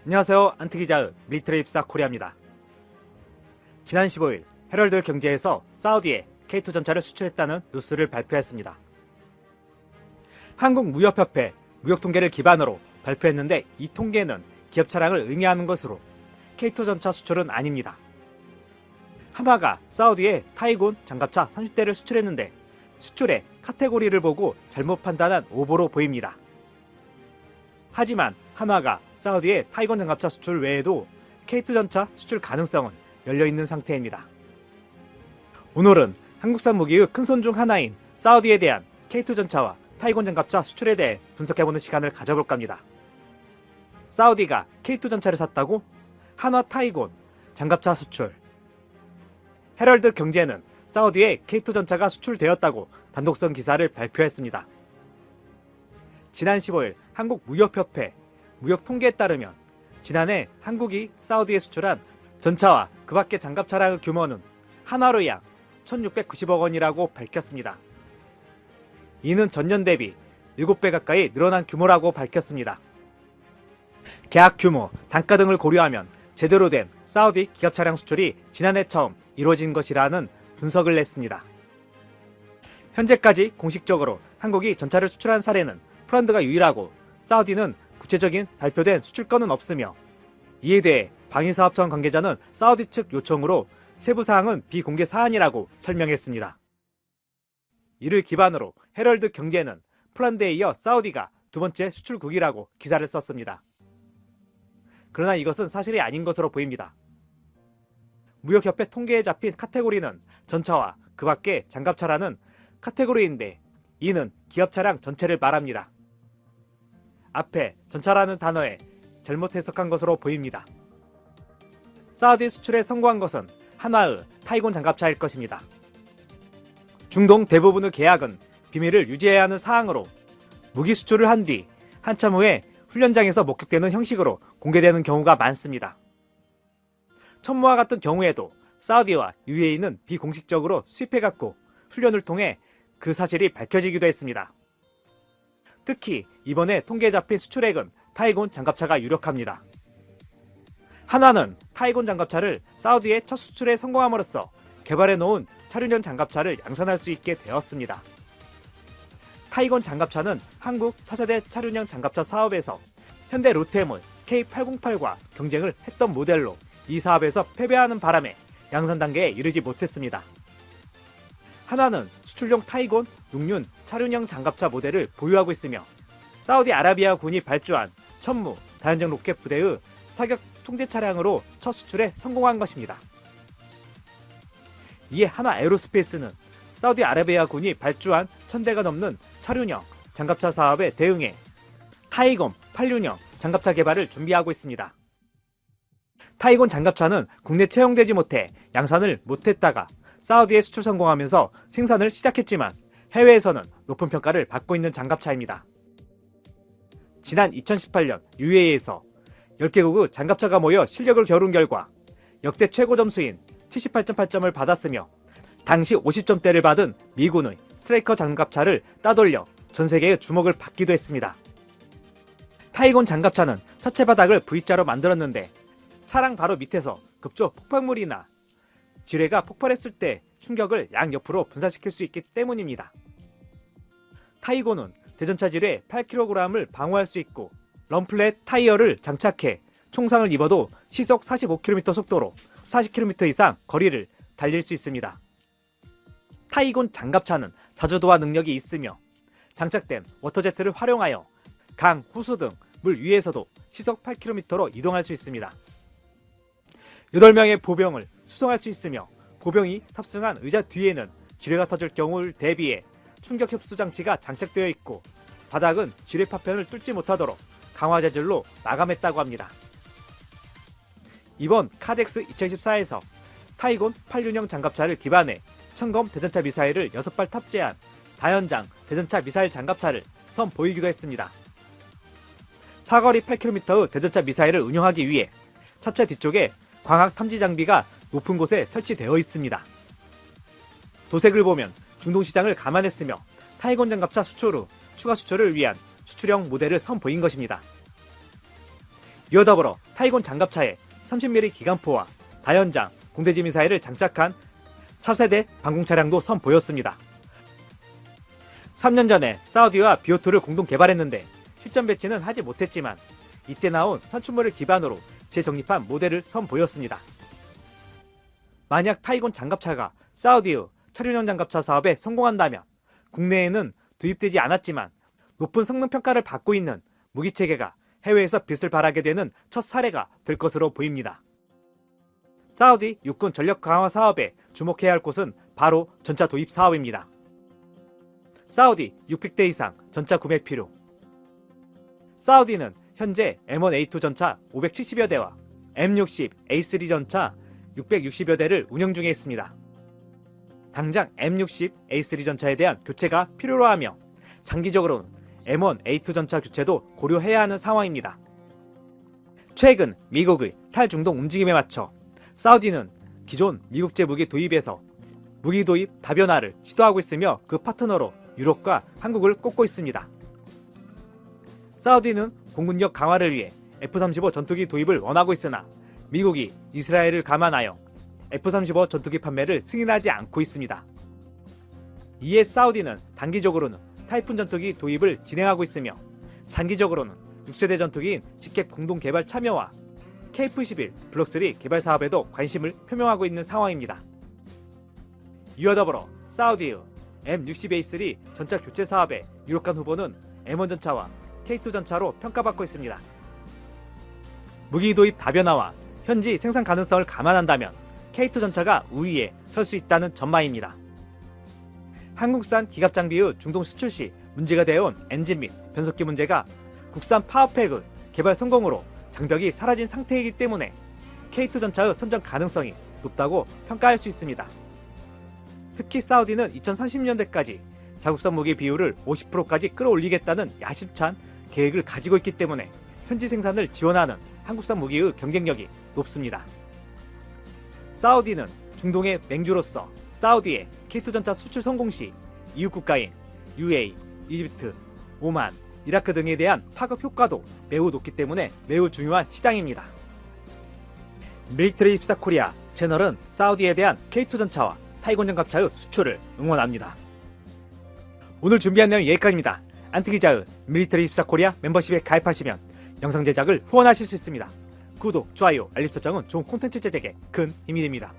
안녕하세요. 안트기자의 밀리터리 입사 코리아입니다. 지난 15일 헤럴드 경제에서 사우디에 K2 전차를 수출했다는 뉴스를 발표했습니다. 한국무역협회 무역통계를 기반으로 발표했는데 이 통계는 기업 차량을 의미하는 것으로 K2 전차 수출은 아닙니다. 한화가 사우디에 타이곤 장갑차 30대를 수출했는데 수출의 카테고리를 보고 잘못 판단한 오보로 보입니다. 하지만 한화가 사우디에 타이곤 장갑차 수출 외에도 K2 전차 수출 가능성은 열려있는 상태입니다. 오늘은 한국산 무기의 큰손 중 하나인 사우디에 대한 K2 전차와 타이곤 장갑차 수출에 대해 분석해보는 시간을 가져볼까 합니다. 사우디가 K2 전차를 샀다고? 한화 타이곤 장갑차 수출. 헤럴드 경제는 사우디에 K2 전차가 수출되었다고 단독성 기사를 발표했습니다. 지난 15일 한국무역협회 무역통계에 따르면 지난해 한국이 사우디에 수출한 전차와 그 밖의 장갑 차량의 규모는 한화로 약 1690억 원이라고 밝혔습니다. 이는 전년 대비 7배 가까이 늘어난 규모라고 밝혔습니다. 계약 규모, 단가 등을 고려하면 제대로 된 사우디 기갑 차량 수출이 지난해 처음 이루어진 것이라는 분석을 냈습니다. 현재까지 공식적으로 한국이 전차를 수출한 사례는 폴란드가 유일하고 사우디는 구체적인 발표된 수출 건은 없으며 이에 대해 방위사업청 관계자는 사우디 측 요청으로 세부 사항은 비공개 사안이라고 설명했습니다. 이를 기반으로 헤럴드 경제는 폴란드에 이어 사우디가 두 번째 수출국이라고 기사를 썼습니다. 그러나 이것은 사실이 아닌 것으로 보입니다. 무역협회 통계에 잡힌 카테고리는 전차와 그 밖의 장갑차라는 카테고리인데 이는 기업 차량 전체를 말합니다. 앞에 전차라는 단어에 잘못 해석한 것으로 보입니다. 사우디 수출에 성공한 것은 한화의 타이곤 장갑차일 것입니다. 중동 대부분의 계약은 비밀을 유지해야 하는 사항으로 무기 수출을 한 뒤 한참 후에 훈련장에서 목격되는 형식으로 공개되는 경우가 많습니다. 천무와 같은 경우에도 사우디와 UAE는 비공식적으로 수입해갔고 훈련을 통해 그 사실이 밝혀지기도 했습니다. 특히 이번에 통계에 잡힌 수출액은 타이곤 장갑차가 유력합니다. 한화는 타이곤 장갑차를 사우디에 첫 수출에 성공함으로써 개발해놓은 차륜형 장갑차를 양산할 수 있게 되었습니다. 타이곤 장갑차는 한국 차세대 차륜형 장갑차 사업에서 현대 로템의 K808과 경쟁을 했던 모델로 이 사업에서 패배하는 바람에 양산 단계에 이르지 못했습니다. 한화는 수출용 타이곤 6륜 차륜형 장갑차 모델을 보유하고 있으며 사우디아라비아 군이 발주한 천무 다연장 로켓 부대의 사격 통제 차량으로 첫 수출에 성공한 것입니다. 이에 한화 에어로스페이스는 사우디아라비아 군이 발주한 1000대가 넘는 차륜형 장갑차 사업에 대응해 타이곤 8륜형 장갑차 개발을 준비하고 있습니다. 타이곤 장갑차는 국내 채용되지 못해 양산을 못했다가 사우디에 수출 성공하면서 생산을 시작했지만 해외에서는 높은 평가를 받고 있는 장갑차입니다. 지난 2018년 UAE에서 10개국의 장갑차가 모여 실력을 겨룬 결과 역대 최고 점수인 78.8점을 받았으며 당시 50점대를 받은 미군의 스트라이커 장갑차를 따돌려 전 세계의 주목을 받기도 했습니다. 타이곤 장갑차는 차체 바닥을 V자로 만들었는데 차량 바로 밑에서 급조 폭발물이나 지뢰가 폭발했을 때 충격을 양옆으로 분산시킬 수 있기 때문입니다. 타이곤은 대전차 지뢰 8kg을 방어할 수 있고 럼플렛 타이어를 장착해 총상을 입어도 시속 45km 속도로 40km 이상 거리를 달릴 수 있습니다. 타이곤 장갑차는 자주도화 능력이 있으며 장착된 워터제트를 활용하여 강, 호수 등 물 위에서도 시속 8km로 이동할 수 있습니다. 8명의 보병을 수송할 수 있으며 보병이 탑승한 의자 뒤에는 지뢰가 터질 경우를 대비해 충격 흡수 장치가 장착되어 있고 바닥은 지뢰 파편을 뚫지 못하도록 강화 재질로 마감했다고 합니다. 이번 카덱스 2014에서 타이곤 8륜형 장갑차를 기반해 천검 대전차 미사일을 6발 탑재한 다연장 대전차 미사일 장갑차를 선보이기도 했습니다. 사거리 8km의 대전차 미사일을 운용하기 위해 차체 뒤쪽에 광학 탐지 장비가 높은 곳에 설치되어 있습니다. 도색을 보면 중동시장을 감안했으며 타이곤 장갑차 수출 후 추가 수출을 위한 수출형 모델을 선보인 것입니다. 이와 더불어 타이곤 장갑차에 30mm 기관포와 다연장 공대지 미사일을 장착한 차세대 방공 차량도 선보였습니다. 3년 전에 사우디와 BO2를 공동 개발했는데 실전 배치는 하지 못했지만 이때 나온 선출물을 기반으로 재정립한 모델을 선보였습니다. 만약 타이곤 장갑차가 사우디의 차륜형 장갑차 사업에 성공한다면 국내에는 도입되지 않았지만 높은 성능 평가를 받고 있는 무기체계가 해외에서 빛을 발하게 되는 첫 사례가 될 것으로 보입니다. 사우디 육군 전력 강화 사업에 주목해야 할 곳은 바로 전차 도입 사업입니다. 사우디 600대 이상 전차 구매 필요. 사우디는 현재 M1A2 전차 570여 대와 M60 A3 전차 660여 대를 운영 중에 있습니다. 당장 M60 A3 전차에 대한 교체가 필요로 하며 장기적으로는 M1A2 전차 교체도 고려해야 하는 상황입니다. 최근 미국의 탈중동 움직임에 맞춰 사우디는 기존 미국제 무기 도입에서 무기 도입 다변화를 시도하고 있으며 그 파트너로 유럽과 한국을 꼽고 있습니다. 사우디는 공군력 강화를 위해 F-35 전투기 도입을 원하고 있으나 미국이 이스라엘을 감안하여 F-35 전투기 판매를 승인하지 않고 있습니다. 이에 사우디는 단기적으로는 타이푼 전투기 도입을 진행하고 있으며 장기적으로는 6세대 전투기인 직객 공동 개발 참여와 KF-11 블록3 개발 사업에도 관심을 표명하고 있는 상황입니다. 이와 더불어 사우디의 M60A3 전차 교체 사업의 유력한 후보는 M1 전차와 K2 전차로 평가받고 있습니다. 무기 도입 다변화와 현지 생산 가능성을 감안한다면 K2 전차가 우위에 설 수 있다는 전망입니다. 한국산 기갑 장비의 중동 수출 시 문제가 되어온 엔진 및 변속기 문제가 국산 파워팩의 개발 성공으로 장벽이 사라진 상태이기 때문에 K2 전차의 선전 가능성이 높다고 평가할 수 있습니다. 특히 사우디는 2030년대까지 자국산 무기 비율을 50%까지 끌어올리겠다는 야심찬 계획을 가지고 있기 때문에 현지 생산을 지원하는 한국산 무기의 경쟁력이 높습니다. 사우디는 중동의 맹주로서 사우디의 K2 전차 수출 성공 시 이웃 국가인 UAE, 이집트, 오만, 이라크 등에 대한 파급 효과도 매우 높기 때문에 매우 중요한 시장입니다. 밀리터리 입사 코리아 채널은 사우디에 대한 K2 전차와 타이곤 장갑차의 수출을 응원합니다. 오늘 준비한 내용 여기까지입니다. 안티기자의 밀리터리 입사 코리아 멤버십에 가입하시면 영상 제작을 후원하실 수 있습니다. 구독, 좋아요, 알림 설정은 좋은 콘텐츠 제작에 큰 힘이 됩니다.